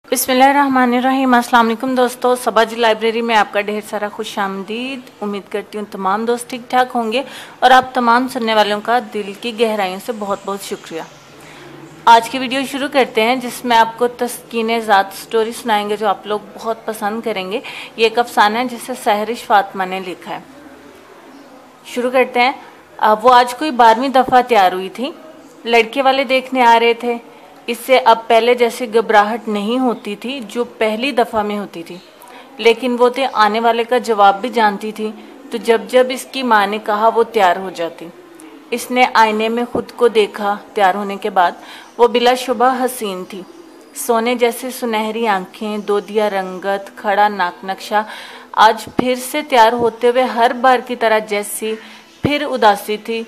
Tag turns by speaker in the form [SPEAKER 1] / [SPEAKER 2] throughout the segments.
[SPEAKER 1] बिस्मिल्लाहिर्रहमानिर्रहीम। अस्सलाम वालेकुम दोस्तों, सबाजी लाइब्रेरी में आपका ढेर सारा खुश आमदीद। उम्मीद करती हूँ तमाम दोस्त ठीक ठाक होंगे और आप तमाम सुनने वालों का दिल की गहराइयों से बहुत बहुत शुक्रिया। आज की वीडियो शुरू करते हैं जिसमें आपको तस्कीन ज़ात स्टोरी सुनाएंगे जो आप लोग बहुत पसंद करेंगे। ये एक अफसाना है जिसे सहरिश फातिमा ने लिखा है। शुरू करते हैं। वो आज कोई 12वीं दफ़ा तैयार हुई थी। लड़के वाले देखने आ रहे थे। इससे अब पहले जैसी घबराहट नहीं होती थी जो पहली दफ़ा में होती थी, लेकिन वो तो आने वाले का जवाब भी जानती थी। तो जब जब इसकी माँ ने कहा वो तैयार हो जाती। इसने आईने में खुद को देखा। तैयार होने के बाद वो बिलाशुबा हसीन थी। सोने जैसे सुनहरी आंखें, दोदिया रंगत, खड़ा नाक नक्शा। आज फिर से तैयार होते हुए हर बार की तरह जैसी फिर उदासी थी,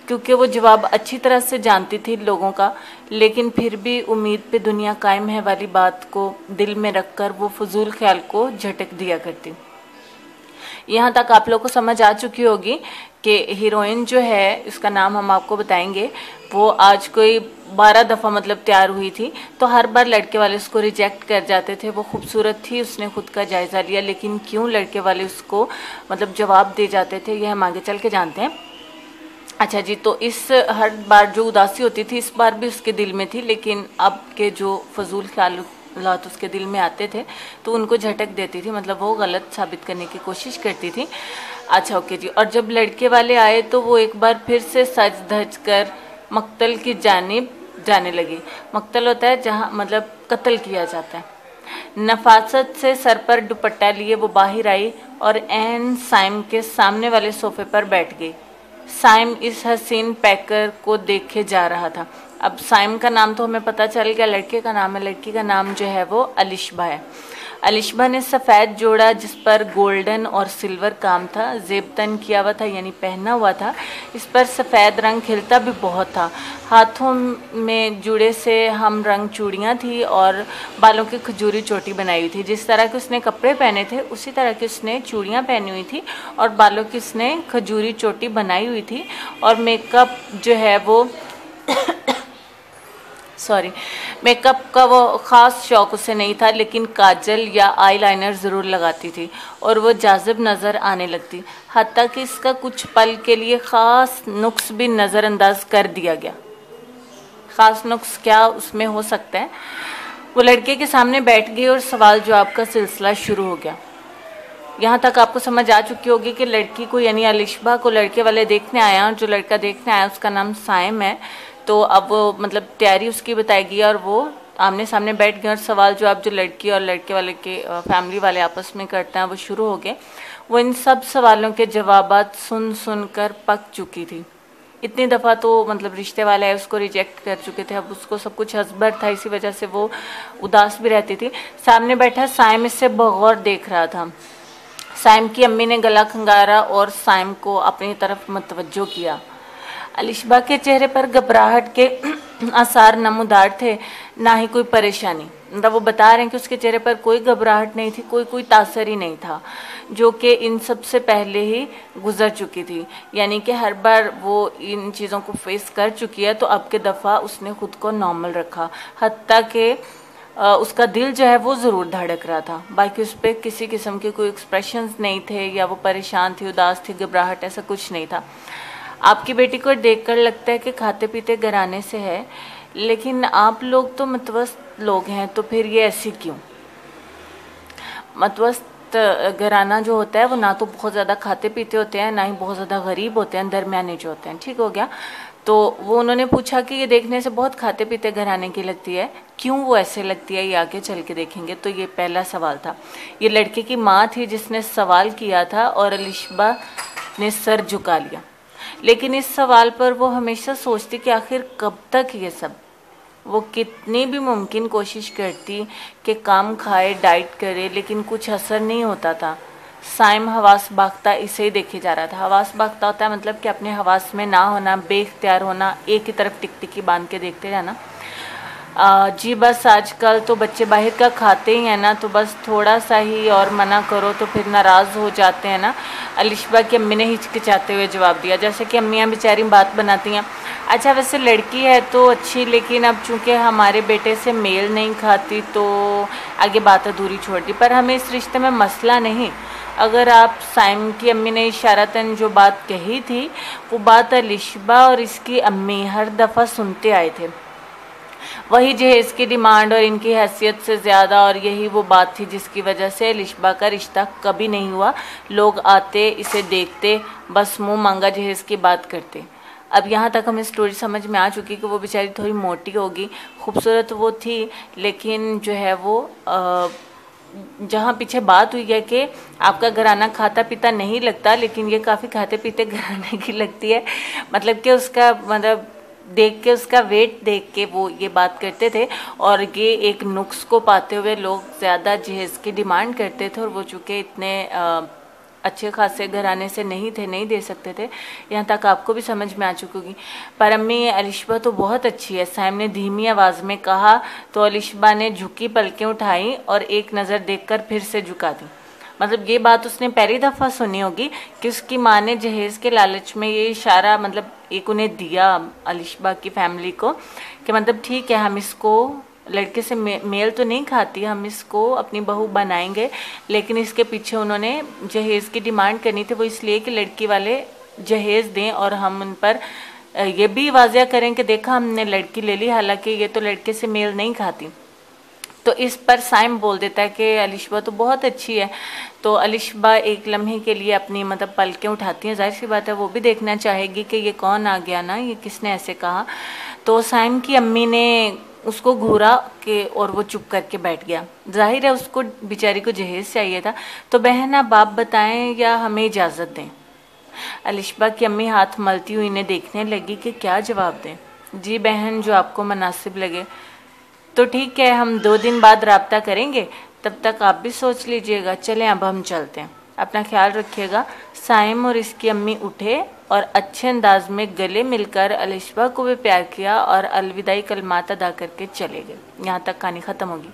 [SPEAKER 1] क्योंकि वो जवाब अच्छी तरह से जानती थी लोगों का, लेकिन फिर भी उम्मीद पे दुनिया कायम है वाली बात को दिल में रखकर वो फजूल ख्याल को झटक दिया करती। यहाँ तक आप लोगों को समझ आ चुकी होगी कि हीरोइन जो है, इसका नाम हम आपको बताएंगे, वो आज कोई 12 दफ़ा मतलब तैयार हुई थी। तो हर बार लड़के वाले उसको रिजेक्ट कर जाते थे। वो खूबसूरत थी, उसने खुद का जायज़ा लिया, लेकिन क्यों लड़के वाले उसको मतलब जवाब दे जाते थे, यह हम आगे चल के जानते हैं। अच्छा जी, तो इस हर बार जो उदासी होती थी इस बार भी उसके दिल में थी, लेकिन अब के जो फजूल ख्यालात उसके दिल में आते थे तो उनको झटक देती थी, मतलब वो गलत साबित करने की कोशिश करती थी। अच्छा ओके जी। और जब लड़के वाले आए तो वो एक बार फिर से सज धज कर मक्तल की जानिब जाने लगी। मक्तल होता है जहाँ मतलब कत्ल किया जाता है। नफासत से सर पर दुपट्टा लिए वो बाहर आई और एन साइम के सामने वाले सोफे पर बैठ गई। साइम इस हसीन पैकर को देखे जा रहा था। अब साइम का नाम तो हमें पता चल गया, लड़के का नाम है। लड़की का नाम जो है वो अलिशबा है। अलिशबा ने सफ़ेद जोड़ा जिस पर गोल्डन और सिल्वर काम था, जेबतन किया हुआ था यानी पहना हुआ था। इस पर सफ़ेद रंग खिलता भी बहुत था। हाथों में जुड़े से हम रंग चूड़ियाँ थी और बालों की खजूरी चोटी बनाई हुई थी। जिस तरह के उसने कपड़े पहने थे उसी तरह की उसने चूड़ियाँ पहनी हुई थी और बालों की उसने खजूरी चोटी बनाई हुई थी। और मेकअप जो है वो मेकअप का वो ख़ास शौक़ उसे नहीं था, लेकिन काजल या आईलाइनर ज़रूर लगाती थी और वो जाज़िब नज़र आने लगती। हत्ता कि इसका कुछ पल के लिए ख़ास नुक्स भी नज़रअंदाज कर दिया गया। ख़ास नुक्स क्या उसमें हो सकता है? वो लड़के के सामने बैठ गई और सवाल जवाब का सिलसिला शुरू हो गया। यहाँ तक आपको समझ आ चुकी होगी कि लड़की को यानी अलिशबा को लड़के वाले देखने आया, और जो लड़का देखने आया उसका नाम साइम है। तो अब वो मतलब तैयारी उसकी बताएगी और वो आमने सामने बैठ गए और सवाल जवाब जो लड़की और लड़के वाले के फैमिली वाले आपस में करते हैं वो शुरू हो गए। वो इन सब सवालों के जवाबात सुन सुन कर पक चुकी थी। इतनी दफ़ा तो मतलब रिश्ते वाले है उसको रिजेक्ट कर चुके थे, अब उसको सब कुछ हसबर था, इसी वजह से वो उदास भी रहती थी। सामने बैठा साइम इससे बगौर देख रहा था। साइम की अम्मी ने गला खंगारा और साइम को अपनी तरफ मतवज्जो किया। अलिशबा के चेहरे पर घबराहट के आसार नमूदार थे, ना ही कोई परेशानी। मतलब वो बता रहे हैं कि उसके चेहरे पर कोई घबराहट नहीं थी, कोई तासर ही नहीं था, जो कि इन सब से पहले ही गुजर चुकी थी। यानी कि हर बार वो इन चीज़ों को फेस कर चुकी है, तो अब के दफ़ा उसने खुद को नॉर्मल रखा। हत्ता कि उसका दिल जो है वो ज़रूर धड़क रहा था, बाकी उस पर किसी किस्म के कोई एक्सप्रेशंस नहीं थे, या वो परेशान थी, उदास थी, घबराहट, ऐसा कुछ नहीं था। आपकी बेटी को देखकर लगता है कि खाते पीते घराने से है, लेकिन आप लोग तो मतवस्त लोग हैं, तो फिर ये ऐसी क्यों? मतवस्त घराना जो होता है वो ना तो बहुत ज़्यादा खाते पीते होते हैं, ना ही बहुत ज़्यादा गरीब होते हैं, दरमियाने जो होते हैं। ठीक हो गया। तो वो उन्होंने पूछा कि ये देखने से बहुत खाते पीते घराने की लगती है, क्यों वो ऐसे लगती है, ये आगे चल के देखेंगे। तो ये पहला सवाल था। ये लड़के की माँ थी जिसने सवाल किया था और अलिशबा ने सर झुका लिया। लेकिन इस सवाल पर वो हमेशा सोचती कि आखिर कब तक ये सब। वो कितनी भी मुमकिन कोशिश करती कि काम खाए, डाइट करे, लेकिन कुछ असर नहीं होता था। साइम हवास बाख्ता इसे ही देखे जा रहा था। हवास बाख्ता होता है मतलब कि अपने हवास में ना होना, बेख्तियार होना, एक ही तरफ टिक टिकी बांध के देखते रहना। जी बस आजकल तो बच्चे बाहर का खाते ही हैं ना, तो बस थोड़ा सा ही और मना करो तो फिर नाराज़ हो जाते हैं ना। अलिशबा की अम्मी ने हिचकिचाते हुए जवाब दिया, जैसे कि अम्मियाँ बेचारी बात बनाती हैं। अच्छा वैसे लड़की है तो अच्छी, लेकिन अब चूंकि हमारे बेटे से मेल नहीं खाती तो आगे बात अधूरी छोड़ दी। पर हमें इस रिश्ते में मसला नहीं। अगर आप साइम की अम्मी ने इशारतन जो बात कही थी, वो बात अलिशबा और इसकी अम्मी हर दफ़ा सुनते आए थे। वही जहेज़ की डिमांड और इनकी हैसियत से ज़्यादा, और यही वो बात थी जिसकी वजह से अलिशबा का रिश्ता कभी नहीं हुआ। लोग आते, इसे देखते, बस मुंह मांगा जहेज़ की बात करते। अब यहाँ तक हमें स्टोरी समझ में आ चुकी कि वो बेचारी थोड़ी मोटी होगी, खूबसूरत वो थी, लेकिन जो है वो जहाँ पीछे बात हुई है कि आपका घराना खाता पीता नहीं लगता, लेकिन ये काफ़ी खाते पीते घराने की लगती है। मतलब कि उसका मतलब देख के, उसका वेट देख के वो ये बात करते थे, और ये एक नुक्स को पाते हुए लोग ज़्यादा जहेज़ की डिमांड करते थे। और वो चूँकि इतने अच्छे खासे घराने से नहीं थे, नहीं दे सकते थे। यहाँ तक आपको भी समझ में आ चुकी होगी। पर अम्मी अलिशबा तो बहुत अच्छी है, साइम ने धीमी आवाज़ में कहा। तो अलिशबा ने झुकी पलकें उठाई और एक नज़र देखकर फिर से झुका दी। मतलब ये बात उसने पहली दफ़ा सुनी होगी कि उसकी माँ ने जहेज़ के लालच में ये इशारा मतलब एक उन्हें दिया अलिशबा की फैमिली को कि मतलब ठीक है, हम इसको लड़के से मेल तो नहीं खाती, हम इसको अपनी बहू बनाएंगे। लेकिन इसके पीछे उन्होंने जहेज़ की डिमांड करनी थी, वो इसलिए कि लड़की वाले जहेज़ दें और हम उन पर ये भी वाज़िया करें कि देखा हमने लड़की ले ली, हालांकि ये तो लड़के से मेल नहीं खाती। तो इस पर साइम बोल देता है कि अलिशबा तो बहुत अच्छी है। तो अलिशबा एक लम्हे के लिए अपनी मतलब पलकें उठाती हैं, जाहिर सी बात है वो भी देखना चाहेगी कि ये कौन आ गया ना, ये किसने ऐसे कहा। तो साइम की अम्मी ने उसको घूरा के और वो चुप करके बैठ गया। जाहिर है उसको बेचारी को जहेज़ चाहिए था। तो बहन आप बाप बताएं या हमें इजाज़त दें। अलिशबा की अम्मी हाथ मलती हुई इन्हें देखने लगी कि क्या जवाब दें। जी बहन, जो आपको मुनासिब लगे। तो ठीक है, हम 2 दिन बाद राब्ता करेंगे, तब तक आप भी सोच लीजिएगा। चलें अब हम चलते हैं, अपना ख्याल रखिएगा। साइम और इसकी अम्मी उठे और अच्छे अंदाज में गले मिलकर अलिशबा को भी प्यार किया और अलविदाई कलमात अदा करके चले गए। यहाँ तक कहानी ख़त्म होगी।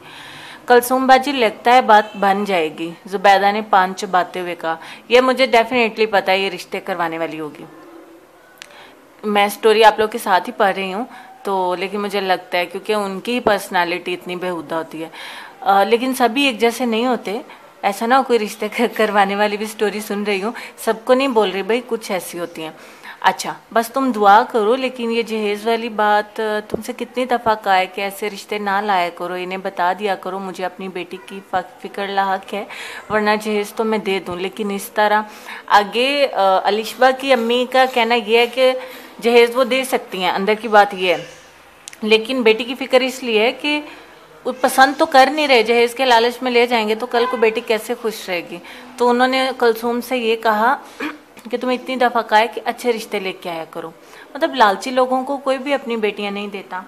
[SPEAKER 1] कलसूम बाजी लगता है बात बन जाएगी, जुबैदा ने पान चबाते हुए कहा। यह मुझे डेफिनेटली पता है, ये रिश्ते करवाने वाली होगी। मैं स्टोरी आप लोग के साथ ही पढ़ रही हूँ तो, लेकिन मुझे लगता है क्योंकि उनकी ही पर्सनालिटी इतनी बेहुदा होती है। लेकिन सभी एक जैसे नहीं होते। ऐसा ना हो कोई रिश्ते करवाने वाली भी स्टोरी सुन रही हूँ, सबको नहीं बोल रही भाई, कुछ ऐसी होती हैं। अच्छा बस तुम दुआ करो, लेकिन ये जहेज़ वाली बात तुमसे कितनी दफ़ा कहा है कि ऐसे रिश्ते ना लाया करो, इन्हें बता दिया करो मुझे अपनी बेटी की फ़िक्र लाहक है, वरना जहेज़ तो मैं दे दूँ। लेकिन इस तरह आगे अलिशबा की अम्मी का कहना यह है कि जहेज़ वो दे सकती हैं, अंदर की बात यह है, लेकिन बेटी की फ़िक्र इसलिए है कि वो पसंद तो कर नहीं रहे, जहेज़ के लालच में ले जाएंगे तो कल को बेटी कैसे खुश रहेगी। तो उन्होंने कलसूम से ये कहा कि तुम्हें इतनी दफ़ा कहा है कि अच्छे रिश्ते लेके आया करो। मतलब लालची लोगों को कोई भी अपनी बेटियां नहीं देता।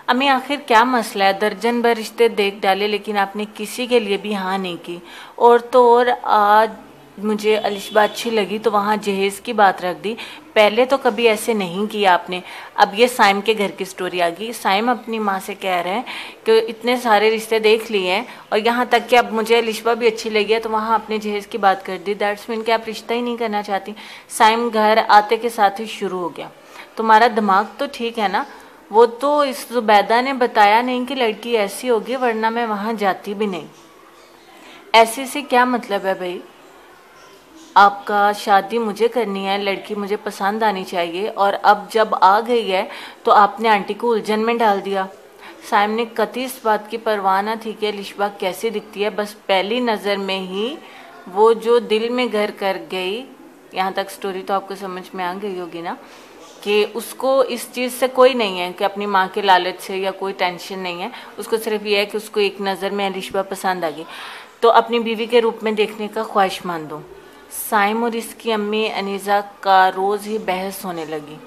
[SPEAKER 1] अम्मी आखिर क्या मसला है, दर्जन भर रिश्ते देख डाले लेकिन आपने किसी के लिए भी हाँ नहीं की। और तो और आज मुझे अलिशबा अच्छी लगी तो वहाँ जहेज़ की बात रख दी, पहले तो कभी ऐसे नहीं किया आपने। अब ये साइम के घर की स्टोरी आ गई। साइम अपनी माँ से कह रहे हैं कि इतने सारे रिश्ते देख लिए हैं और यहाँ तक कि अब मुझे अलिशबा भी अच्छी लगी है, तो वहाँ अपने जहेज़ की बात कर दी। दैट्स मीन कि आप रिश्ता ही नहीं करना चाहती। साइम घर आते के साथ ही शुरू हो गया, तुम्हारा दिमाग तो ठीक है ना, वो तो इस जुबैदा ने बताया नहीं कि लड़की ऐसी होगी, वरना मैं वहाँ जाती भी नहीं। ऐसे से क्या मतलब है भाई, आपका शादी मुझे करनी है, लड़की मुझे पसंद आनी चाहिए, और अब जब आ गई है तो आपने आंटी को उलझन में डाल दिया। साइम ने कतई इस बात की परवाह न थी कि अलिशबा कैसी दिखती है, बस पहली नज़र में ही वो जो दिल में घर कर गई। यहाँ तक स्टोरी तो आपको समझ में आ गई होगी ना, कि उसको इस चीज़ से कोई नहीं है कि अपनी माँ के लालच से या कोई टेंशन नहीं है, उसको सिर्फ ये है कि उसको एक नज़र में अलिशबा पसंद आ गई, तो अपनी बीवी के रूप में देखने का ख्वाहिशमंद हो। साइम और इसकी अम्मी अनीज़ा का रोज़ ही बहस होने लगी।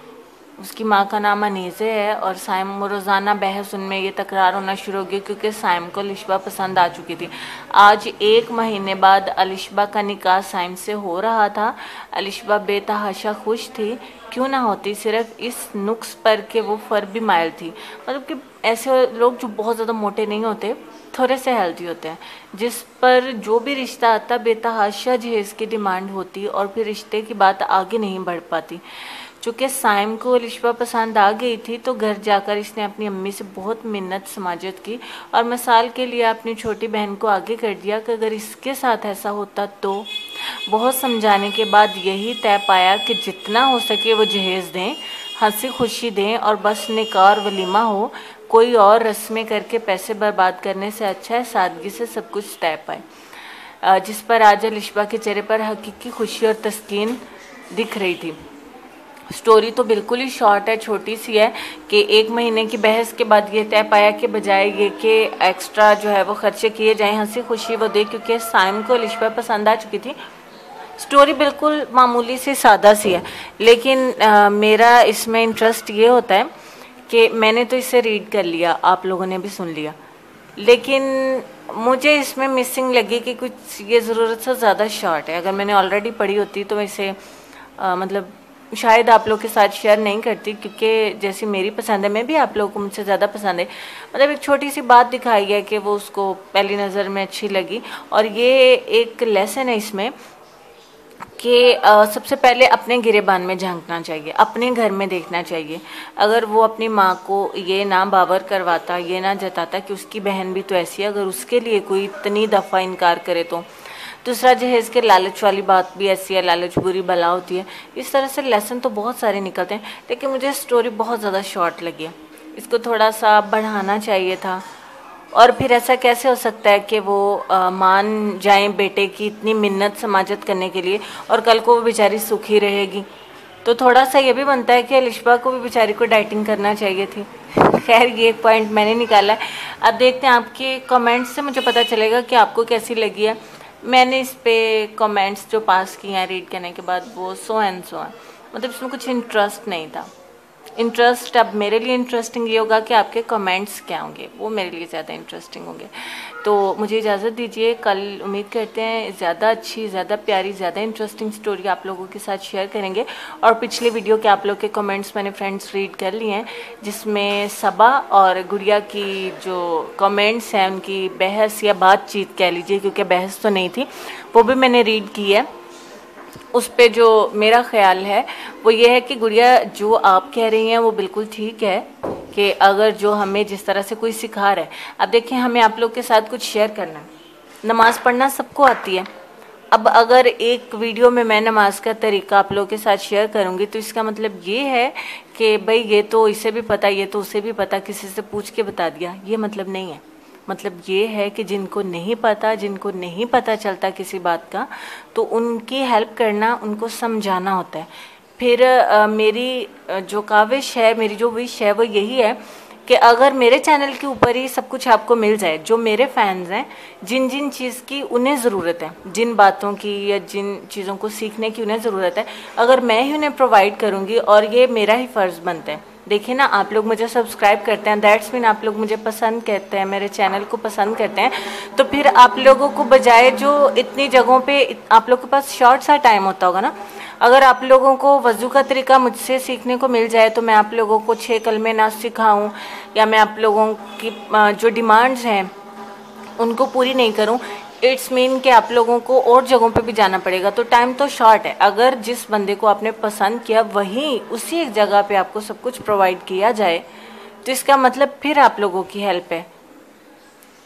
[SPEAKER 1] उसकी माँ का नाम अनीज़े है और साइम रोज़ाना बहस उनमें ये तकरार होना शुरू हो गई क्योंकि साइम को अलिशबा पसंद आ चुकी थी। आज 1 महीने बाद अलिशबा का निकाह साइम से हो रहा था। अलिशबा बेतहाशा खुश थी, क्यों ना होती, सिर्फ इस नुक्स पर कि वो फर भी माइल थी। मतलब कि ऐसे लोग जो बहुत ज़्यादा मोटे नहीं होते, थोड़े से हेल्दी होते हैं, जिस पर जो भी रिश्ता आता बेतहाशा जहेज़ की डिमांड होती और फिर रिश्ते की बात आगे नहीं बढ़ पाती। चूँकि साइम को अलिशबा पसंद आ गई थी तो घर जाकर इसने अपनी अम्मी से बहुत मिन्नत समाजत की और मिसाल के लिए अपनी छोटी बहन को आगे कर दिया कि अगर इसके साथ ऐसा होता तो। बहुत समझाने के बाद यही तय पाया कि जितना हो सके वो जहेज़ दें, हंसी खुशी दें और बस निकाह और वलीमा हो। कोई और रस्में करके पैसे बर्बाद करने से अच्छा है सादगी से सब कुछ तय पाए। जिस पर आज अलिशबा के चेहरे पर हकीकी खुशी और तस्कीन दिख रही थी। स्टोरी तो बिल्कुल ही शॉर्ट है, छोटी सी है कि 1 महीने की बहस के बाद ये तय पाया कि बजाय ये कि एक्स्ट्रा जो है वो खर्चे किए जाएं, हंसी खुशी वो दे, क्योंकि साइम को अलिशबा पसंद आ चुकी थी। स्टोरी बिल्कुल मामूली सी सादा सी है, लेकिन मेरा इसमें इंटरेस्ट ये होता है कि मैंने तो इसे रीड कर लिया, आप लोगों ने भी सुन लिया, लेकिन मुझे इसमें मिसिंग लगी कि कुछ ये ज़रूरत से ज़्यादा शॉर्ट है। अगर मैंने ऑलरेडी पढ़ी होती तो इसे मतलब शायद आप लोग के साथ शेयर नहीं करती, क्योंकि जैसी मेरी पसंद है, मैं भी आप लोगों को मुझसे ज़्यादा पसंद है। मतलब एक छोटी सी बात दिखाई है कि वो उसको पहली नज़र में अच्छी लगी, और ये एक लेसन है इसमें कि सबसे पहले अपने गिरेबान में झांकना चाहिए, अपने घर में देखना चाहिए। अगर वो अपनी माँ को ये ना बावर करवाता, ये ना जताता कि उसकी बहन भी तो ऐसी है, अगर उसके लिए कोई इतनी दफ़ा इनकार करे तो। दूसरा जहेज़ के लालच वाली बात भी ऐसी है, लालच बुरी बला होती है। इस तरह से लेसन तो बहुत सारे निकलते हैं, लेकिन मुझे स्टोरी बहुत ज़्यादा शॉर्ट लगी है। इसको थोड़ा सा बढ़ाना चाहिए था। और फिर ऐसा कैसे हो सकता है कि वो मान जाएं बेटे की इतनी मिन्नत समाजत करने के लिए और कल को वो बेचारी सुखी रहेगी। तो थोड़ा सा ये भी बनता है कि अलिशबा को भी बेचारी को डाइटिंग करना चाहिए थी। खैर ये पॉइंट मैंने निकाला है। अब देखते हैं आपके कमेंट्स से मुझे पता चलेगा कि आपको कैसी लगी है। मैंने इस पे कमेंट्स जो पास किए हैं रीड करने के बाद वो सो एंड सो है, मतलब इसमें कुछ इंटरेस्ट नहीं था। इंटरेस्ट अब मेरे लिए इंटरेस्टिंग ये होगा कि आपके कमेंट्स क्या होंगे, वो मेरे लिए ज़्यादा इंटरेस्टिंग होंगे। तो मुझे इजाज़त दीजिए, कल उम्मीद करते हैं ज़्यादा अच्छी, ज़्यादा प्यारी, ज़्यादा इंटरेस्टिंग स्टोरी आप लोगों के साथ शेयर करेंगे। और पिछले वीडियो के आप लोग के कमेंट्स मैंने फ्रेंड्स रीड कर लिए हैं, जिसमें सबा और गुड़िया की जो कमेंट्स हैं उनकी बहस या बातचीत कह लीजिए, क्योंकि बहस तो नहीं थी, वो भी मैंने रीड की है। उस पे जो मेरा ख्याल है वो ये है कि गुड़िया जो आप कह रही हैं वो बिल्कुल ठीक है कि अगर जो हमें जिस तरह से कोई सिखा रहा है, अब देखें हमें आप लोग के साथ कुछ शेयर करना है। नमाज़ पढ़ना सबको आती है। अब अगर एक वीडियो में मैं नमाज का तरीका आप लोगों के साथ शेयर करूंगी तो इसका मतलब ये है कि भाई ये तो इसे भी पता, ये तो उसे भी पता, किसी से पूछ के बता दिया, ये मतलब नहीं है। मतलब ये है कि जिनको नहीं पता, जिनको नहीं पता चलता किसी बात का, तो उनकी हेल्प करना, उनको समझाना होता है। फिर मेरी जो काविश है, मेरी जो विश है वो यही है कि अगर मेरे चैनल के ऊपर ही सब कुछ आपको मिल जाए, जो मेरे फैंस हैं, जिन जिन चीज़ की उन्हें ज़रूरत है, जिन बातों की या जिन चीज़ों को सीखने की उन्हें ज़रूरत है, अगर मैं ही उन्हें प्रोवाइड करूँगी और ये मेरा ही फ़र्ज़ बनता है। देखिए ना, आप लोग मुझे सब्सक्राइब करते हैं, दैट्स मीन आप लोग मुझे पसंद करते हैं, मेरे चैनल को पसंद करते हैं। तो फिर आप लोगों को बजाय जो इतनी जगहों पे आप लोग के पास शॉर्ट सा टाइम होता होगा ना, अगर आप लोगों को वज़ू का तरीका मुझसे सीखने को मिल जाए तो मैं आप लोगों को 6 कलमे ना सिखाऊं या मैं आप लोगों की जो डिमांड्स हैं उनको पूरी नहीं करूं, इट्स मीन कि आप लोगों को और जगहों पे भी जाना पड़ेगा। तो टाइम तो शॉर्ट है। अगर जिस बंदे को आपने पसंद किया वहीं उसी एक जगह पे आपको सब कुछ प्रोवाइड किया जाए, तो इसका मतलब फिर आप लोगों की हेल्प है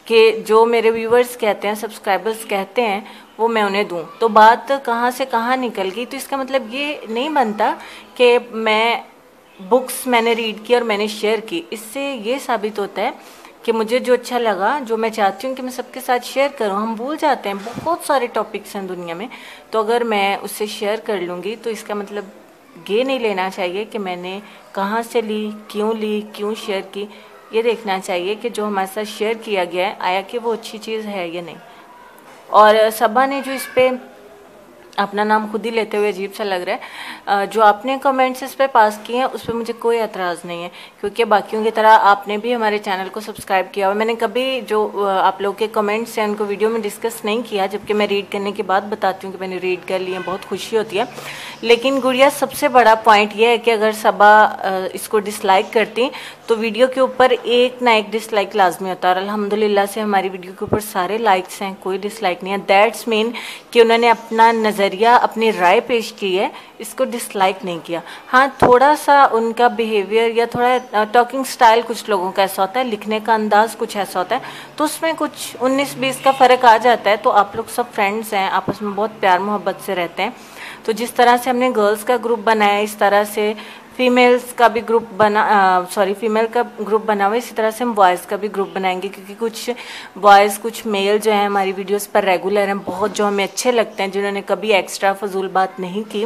[SPEAKER 1] कि जो मेरे व्यूवर्स कहते हैं, सब्सक्राइबर्स कहते हैं, वो मैं उन्हें दूं। तो बात कहाँ से कहाँ निकल गई। तो इसका मतलब ये नहीं बनता कि मैं बुक्स मैंने रीड की और मैंने शेयर की। इससे ये साबित होता है कि मुझे जो अच्छा लगा, जो मैं चाहती हूँ कि मैं सबके साथ शेयर करूँ। हम भूल जाते हैं, बहुत सारे टॉपिक्स हैं दुनिया में, तो अगर मैं उससे शेयर कर लूँगी तो इसका मतलब ये नहीं लेना चाहिए कि मैंने कहाँ से ली, क्यों शेयर की। ये देखना चाहिए कि जो हमारे साथ शेयर किया गया है, आया कि वो अच्छी चीज़ है या नहीं। और सबा ने जो इस पे अपना नाम खुद ही लेते हुए अजीब सा लग रहा है। जो आपने कमेंट्स इस पे पास किए हैं उस पर मुझे कोई एतराज़ नहीं है, क्योंकि बाकियों की तरह आपने भी हमारे चैनल को सब्सक्राइब किया हुआ। मैंने कभी जो आप लोग के कमेंट्स हैं उनको वीडियो में डिस्कस नहीं किया, जबकि मैं रीड करने के बाद बताती हूँ कि मैंने रीड कर लिए, बहुत खुशी होती है। लेकिन गुड़िया, सबसे बड़ा पॉइंट ये है कि अगर सबा इसको डिसलाइक करती तो वीडियो के ऊपर एक ना एक डिसलाइक लाजमी होता है, और अल्हम्दुलिल्लाह से हमारी वीडियो के ऊपर सारे लाइक्स हैं, कोई डिसलाइक नहीं है। दैट्स मीन कि उन्होंने अपना नज़रिया, अपनी राय पेश की है, इसको डिसलाइक नहीं किया। हाँ, थोड़ा सा उनका बिहेवियर या थोड़ा टॉकिंग स्टाइल कुछ लोगों का ऐसा होता है, लिखने का अंदाज़ कुछ ऐसा होता है, तो उसमें कुछ 19-20 का फ़र्क आ जाता है। तो आप लोग सब फ्रेंड्स हैं, आपस में बहुत प्यार मोहब्बत से रहते हैं। तो जिस तरह से हमने गर्ल्स का ग्रुप बनाया, इस तरह से फीमेल्स का भी ग्रुप फीमेल का ग्रुप बना हुआ है, इसी तरह से हम बॉयज़ का भी ग्रुप बनाएंगे, क्योंकि कुछ बॉयज़, कुछ मेल जो हैं हमारी वीडियोस पर रेगुलर हैं, बहुत जो हमें अच्छे लगते हैं, जिन्होंने कभी एक्स्ट्रा फजूल बात नहीं की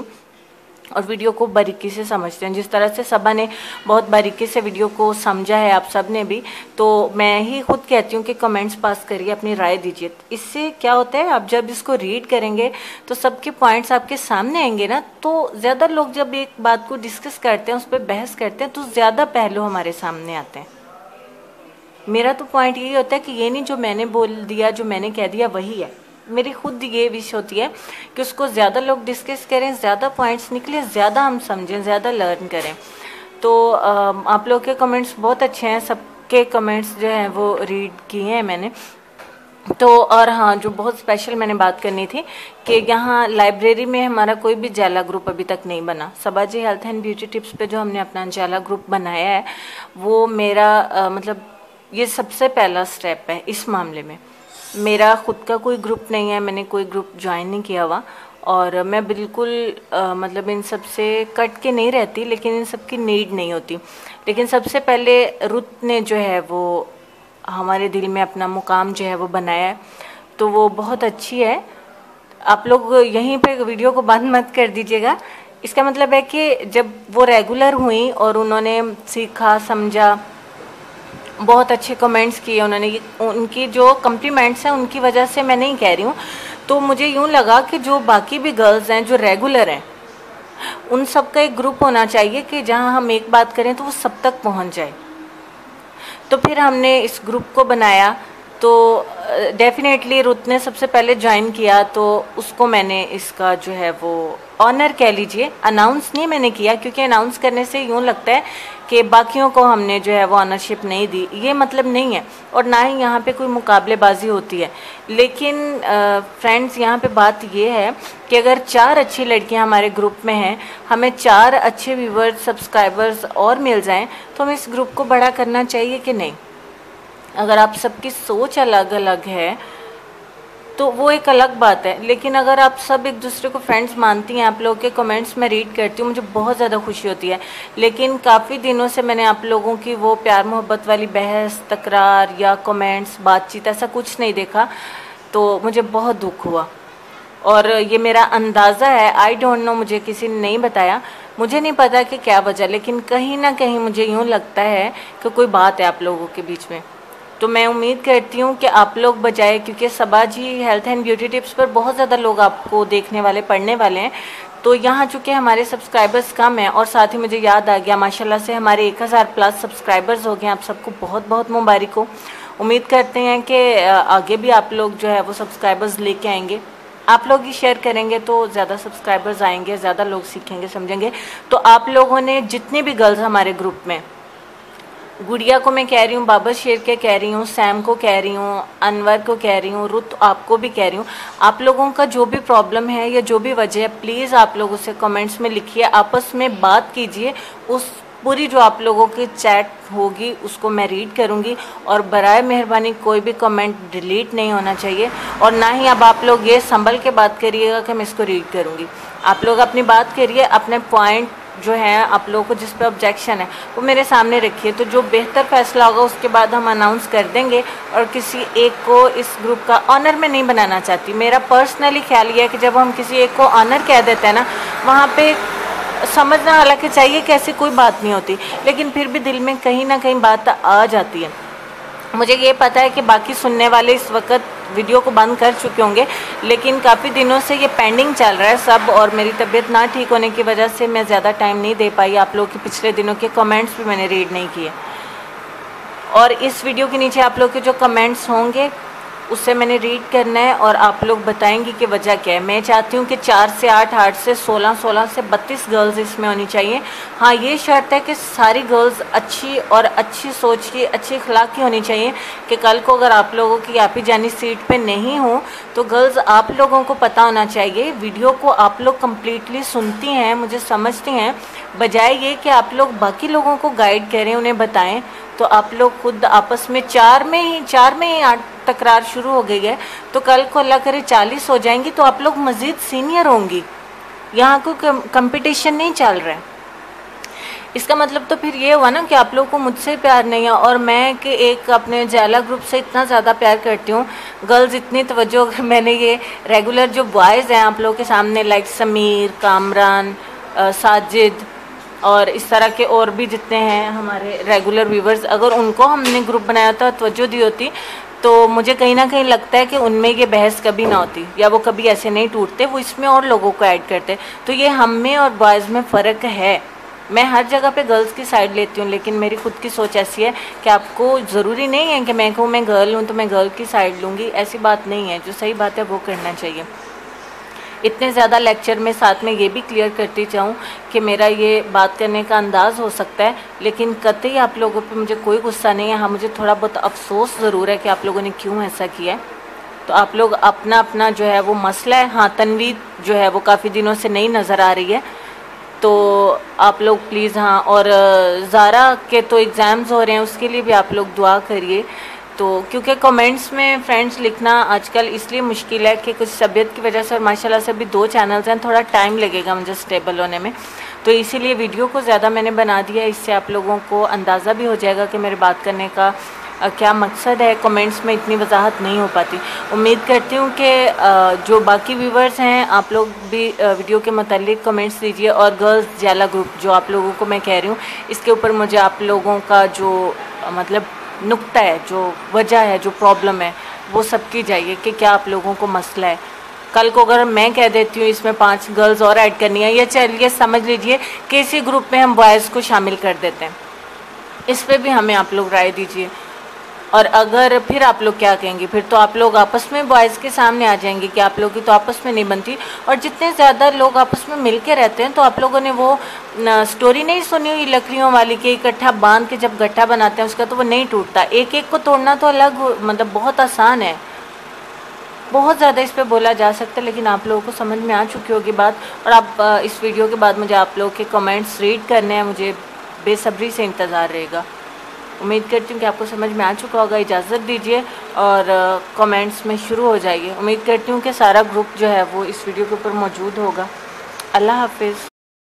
[SPEAKER 1] और वीडियो को बारीकी से समझते हैं। जिस तरह से सबा ने बहुत बारीकी से वीडियो को समझा है, आप सब ने भी, तो मैं ही खुद कहती हूँ कि कमेंट्स पास करिए, अपनी राय दीजिए। इससे क्या होता है, आप जब इसको रीड करेंगे तो सबके पॉइंट्स आपके सामने आएंगे ना, तो ज़्यादा लोग जब एक बात को डिस्कस करते हैं, उस पर बहस करते हैं, तो ज़्यादा पहलू हमारे सामने आते हैं। मेरा तो पॉइंट यही होता है कि ये नहीं जो मैंने बोल दिया, जो मैंने कह दिया वही है। मेरी खुद ये विश होती है कि उसको ज़्यादा लोग डिस्कस करें, ज़्यादा पॉइंट्स निकले, ज़्यादा हम समझें, ज़्यादा लर्न करें। तो आप लोग के कमेंट्स बहुत अच्छे हैं, सबके कमेंट्स जो हैं वो रीड किए हैं मैंने। तो और हाँ, जो बहुत स्पेशल मैंने बात करनी थी कि यहाँ लाइब्रेरी में हमारा कोई भी जाला ग्रुप अभी तक नहीं बना। सबाजी हेल्थ एंड ब्यूटी टिप्स पे जो हमने अपना जाला ग्रुप बनाया है, वो मेरा मतलब ये सबसे पहला स्टेप है इस मामले में। मेरा खुद का कोई ग्रुप नहीं है, मैंने कोई ग्रुप ज्वाइन नहीं किया हुआ, और मैं बिल्कुल मतलब इन सब से कट के नहीं रहती, लेकिन इन सब की नीड नहीं होती। लेकिन सबसे पहले रुत ने जो है वो हमारे दिल में अपना मुकाम जो है वो बनाया है, तो वो बहुत अच्छी है। आप लोग यहीं पे वीडियो को बंद मत कर दीजिएगा। इसका मतलब है कि जब वो रेगुलर हुई और उन्होंने सीखा, समझा, बहुत अच्छे कमेंट्स किए उन्होंने, उनकी जो कम्प्लीमेंट्स हैं उनकी वजह से मैं नहीं कह रही हूँ, तो मुझे यूँ लगा कि जो बाकी भी गर्ल्स हैं जो रेगुलर हैं, उन सब का एक ग्रुप होना चाहिए कि जहाँ हम एक बात करें तो वो सब तक पहुँच जाए। तो फिर हमने इस ग्रुप को बनाया, तो डेफिनेटली रुत ने सबसे पहले ज्वाइन किया, तो उसको मैंने इसका जो है वो ऑनर कह लीजिए, अनाउंस नहीं मैंने किया, क्योंकि अनाउंस करने से यूँ लगता है कि बाकियों को हमने जो है वो ऑनरशिप नहीं दी, ये मतलब नहीं है, और ना ही यहाँ पे कोई मुकाबलेबाजी होती है। लेकिन फ्रेंड्स, यहाँ पे बात ये है कि अगर 4 अच्छी लड़कियाँ हमारे ग्रुप में हैं, हमें 4 अच्छे व्यूवर्स, सब्सक्राइबर्स और मिल जाएं, तो हमें इस ग्रुप को बड़ा करना चाहिए कि नहीं। अगर आप सबकी सोच अलग अलग है तो वो एक अलग बात है, लेकिन अगर आप सब एक दूसरे को फ्रेंड्स मानती हैं, आप लोगों के कमेंट्स मैं रीड करती हूँ, मुझे बहुत ज़्यादा खुशी होती है। लेकिन काफ़ी दिनों से मैंने आप लोगों की वो प्यार मोहब्बत वाली बहस, तकरार या कमेंट्स, बातचीत, ऐसा कुछ नहीं देखा, तो मुझे बहुत दुख हुआ। और ये मेरा अंदाज़ा है, आई डोंट नो, मुझे किसी ने नहीं बताया, मुझे नहीं पता कि क्या वजह, लेकिन कहीं ना कहीं मुझे यूँ लगता है कि कोई बात है आप लोगों के बीच में। तो मैं उम्मीद करती हूँ कि आप लोग बजाय, क्योंकि सबाजी हेल्थ एंड ब्यूटी टिप्स पर बहुत ज़्यादा लोग आपको देखने वाले, पढ़ने वाले हैं, तो यहाँ चूँकि हमारे सब्सक्राइबर्स कम हैं, और साथ ही मुझे याद आ गया माशाल्लाह से हमारे 1000 प्लस सब्सक्राइबर्स हो गए। आप सबको बहुत बहुत मुबारक हो। उम्मीद करते हैं कि आगे भी आप लोग जो है वो सब्सक्राइबर्स लेके आएंगे। आप लोग ही शेयर करेंगे तो ज़्यादा सब्सक्राइबर्स आएंगे, ज़्यादा लोग सीखेंगे, समझेंगे। तो आप लोगों ने जितने भी गर्ल्स हमारे ग्रुप में, गुड़िया को मैं कह रही हूँ, बाबर शेर के कह रही हूँ, सैम को कह रही हूँ, अनवर को कह रही हूँ, रुत आपको भी कह रही हूँ, आप लोगों का जो भी प्रॉब्लम है या जो भी वजह है, प्लीज़ आप लोग उसे कमेंट्स में लिखिए, आपस में बात कीजिए। उस पूरी जो आप लोगों की चैट होगी उसको मैं रीड करूँगी, और बराए मेहरबानी कोई भी कमेंट डिलीट नहीं होना चाहिए, और ना ही अब आप लोग ये संभल के बात करिएगा कि मैं इसको रीड करूँगी। आप लोग अपनी बात करिए, अपने पॉइंट जो है आप लोगों को जिस पे ऑब्जेक्शन है वो मेरे सामने रखिए, तो जो बेहतर फैसला होगा उसके बाद हम अनाउंस कर देंगे। और किसी एक को इस ग्रुप का ऑनर में नहीं बनाना चाहती। मेरा पर्सनली ख्याल ये है कि जब हम किसी एक को ऑनर कह देते हैं ना, वहाँ पे समझना हालांकि चाहिए कि ऐसी कोई बात नहीं होती, लेकिन फिर भी दिल में कहीं ना कहीं बात आ जाती है। मुझे ये पता है कि बाकी सुनने वाले इस वक्त वीडियो को बंद कर चुके होंगे, लेकिन काफ़ी दिनों से ये पेंडिंग चल रहा है सब, और मेरी तबीयत ना ठीक होने की वजह से मैं ज़्यादा टाइम नहीं दे पाई। आप लोगों के पिछले दिनों के कमेंट्स भी मैंने रीड नहीं किए, और इस वीडियो के नीचे आप लोग के जो कमेंट्स होंगे उससे मैंने रीड करना है, और आप लोग बताएंगे कि वजह क्या है। मैं चाहती हूँ कि 4 से 8, 8 से 16, 16 से 32 गर्ल्स इसमें होनी चाहिए। हाँ, ये शर्त है कि सारी गर्ल्स अच्छी और अच्छी सोच की, अच्छी अखलाक की होनी चाहिए, कि कल को अगर आप लोगों की आपी जानी सीट पे नहीं हो तो गर्ल्स आप लोगों को पता होना चाहिए, वीडियो को आप लोग कम्प्लीटली सुनती हैं, मुझे समझती हैं, बजाय ये कि आप लोग बाकी लोगों को गाइड करें, उन्हें बताएं। तो आप लोग खुद आपस में चार में ही तकरार शुरू हो गई है, तो कल को अल्लाह करे 40 हो जाएंगी तो आप लोग मज़ीद सीनियर होंगी। यहाँ कोई कंपटीशन नहीं चल रहा है। इसका मतलब तो फिर ये हुआ ना कि आप लोगों को मुझसे प्यार नहीं है, और मैं कि एक अपने जैला ग्रुप से इतना ज़्यादा प्यार करती हूँ, गर्ल्स इतनी तवज्जो, अगर मैंने ये रेगुलर जो बॉयज़ हैं आप लोगों के सामने, लाइक समीर, कामरान, साजिद और इस तरह के और भी जितने हैं हमारे रेगुलर व्यूवर्स, अगर उनको हमने ग्रुप बनाया था, तवज्जो दी होती, तो मुझे कहीं ना कहीं लगता है कि उनमें ये बहस कभी ना होती, या वो कभी ऐसे नहीं टूटते, वो इसमें और लोगों को ऐड करते। तो ये हम में और बॉयज़ में फ़र्क है। मैं हर जगह पे गर्ल्स की साइड लेती हूँ, लेकिन मेरी खुद की सोच ऐसी है कि आपको ज़रूरी नहीं है कि मैं कहूँ मैं गर्ल हूँ तो मैं गर्ल की साइड लूँगी, ऐसी बात नहीं है। जो सही बात है वो करना चाहिए। इतने ज़्यादा लेक्चर में साथ में ये भी क्लियर करती चाहूँ कि मेरा ये बात करने का अंदाज़ हो सकता है, लेकिन कतई आप लोगों पे मुझे कोई गुस्सा नहीं है। हाँ, मुझे थोड़ा बहुत अफसोस ज़रूर है कि आप लोगों ने क्यों ऐसा किया है। तो आप लोग अपना अपना जो है वो मसला है। हाँ, तनवीर जो है वो काफ़ी दिनों से नहीं नज़र आ रही है, तो आप लोग प्लीज़, हाँ, और ज़ारा के तो एग्ज़ाम्स हो रहे हैं, उसके लिए भी आप लोग दुआ करिए। तो क्योंकि कमेंट्स में फ्रेंड्स लिखना आजकल इसलिए मुश्किल है कि कुछ तबीयत की वजह से, और माशाल्लाह से अभी 2 चैनल्स हैं, थोड़ा टाइम लगेगा मुझे स्टेबल होने में, तो इसीलिए वीडियो को ज़्यादा मैंने बना दिया। इससे आप लोगों को अंदाज़ा भी हो जाएगा कि मेरे बात करने का क्या मकसद है। कमेंट्स में इतनी वजाहत नहीं हो पाती। उम्मीद करती हूँ कि जो बाकी व्यूवर्स हैं आप लोग भी वीडियो के मुतालिक कमेंट्स दीजिए, और गर्ल्स जैला ग्रुप जो आप लोगों को मैं कह रही हूँ, इसके ऊपर मुझे आप लोगों का जो मतलब नुक्ता है, जो वजह है, जो प्रॉब्लम है, वो सबकी जाइए कि क्या आप लोगों को मसला है। कल को अगर मैं कह देती हूँ इसमें 5 गर्ल्स और ऐड करनी है, या चलिए समझ लीजिए कि इसी ग्रुप में हम बॉयज़ को शामिल कर देते हैं, इस पर भी हमें आप लोग राय दीजिए। और अगर फिर आप लोग क्या कहेंगे, फिर तो आप लोग आपस में बॉयज़ के सामने आ जाएंगे कि आप लोगों की तो आपस में नहीं बनती। और जितने ज़्यादा लोग आपस में मिल के रहते हैं, तो आप लोगों ने वो स्टोरी नहीं सुनी हुई लकड़ियों वाली कि इकट्ठा बांध के जब गट्ठा बनाते हैं उसका, तो वो नहीं टूटता। एक एक को तोड़ना तो अलग मतलब बहुत आसान है, बहुत ज़्यादा इस पर बोला जा सकता है, लेकिन आप लोगों को समझ में आ चुकी होगी बात। और आप इस वीडियो के बाद मुझे आप लोगों के कमेंट्स रीड करने हैं, मुझे बेसब्री से इंतज़ार रहेगा। उम्मीद करती हूँ कि आपको समझ में आ चुका होगा। इजाज़त दीजिए और कमेंट्स में शुरू हो जाइए। उम्मीद करती हूँ कि सारा ग्रुप जो है वो इस वीडियो के ऊपर मौजूद होगा। अल्लाह हाफिज़।